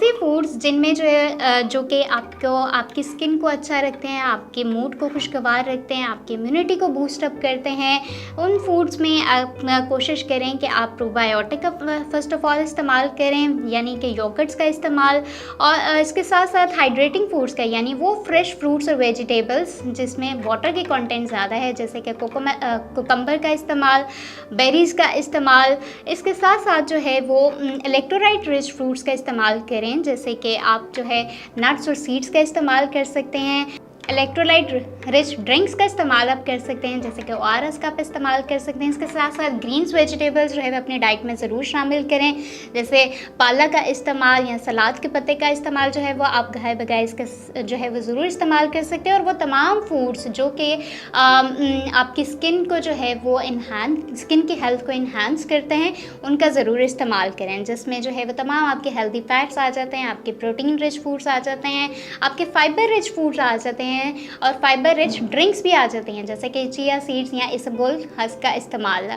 ऐसे फूड्स जिनमें जो है जो कि आपको आपकी स्किन को अच्छा रखते हैं, आपके मूड को खुशगवार रखते हैं, आपकी इम्यूनिटी को बूस्ट अप करते हैं, उन फूड्स में आप कोशिश करें कि आप प्रोबायोटिक का फ़र्स्ट ऑफ़ ऑल इस्तेमाल करें, यानी कि योगर्ट्स का इस्तेमाल, और इसके साथ-साथ हाइड्रेटिंग फूड्स का, यानी वो फ्रेश फ्रूट्स और वेजिटेबल्स जिसमें वाटर की कंटेंट ज़्यादा है, जैसे कि कुकम्बर का इस्तेमाल, बेरीज़ का इस्तेमाल। इसके साथ-साथ जो है वो इलेक्ट्रोलाइट रिच फ्रूट्स का इस्तेमाल करें, जैसे कि आप जो है नट्स और सीड्स का इस्तेमाल कर सकते हैं। इलेक्ट्रोलाइट रिच ड्रिंक्स का इस्तेमाल आप कर सकते हैं, जैसे कि ओआरएस का आप इस्तेमाल कर सकते हैं। इसके साथ साथ ग्रीन्स वेजिटेबल्स जो है वो अपनी डाइट में ज़रूर शामिल करें, जैसे पालक का इस्तेमाल या सलाद के पत्ते का इस्तेमाल जो है वो आप गाय बगाए इसका जो है वो ज़रूर इस्तेमाल कर सकते हैं। और वो तमाम फूड्स जो कि आपकी स्किन को जो है वो स्किन की हेल्थ को इन्हांस करते हैं, उनका ज़रूर इस्तेमाल करें, जिसमें जो है वो तमाम आपके हेल्दी फैट्स आ जाते हैं, आपके प्रोटीन रिच फूड्स आ जाते हैं, आपके फाइबर रिच फूड्स आ जाते हैं, और फाइबर रिच ड्रिंक्स भी आ जाती हैं, जैसे कि चिया सीड्स या इसबगोल हस्क का इस्तेमाल।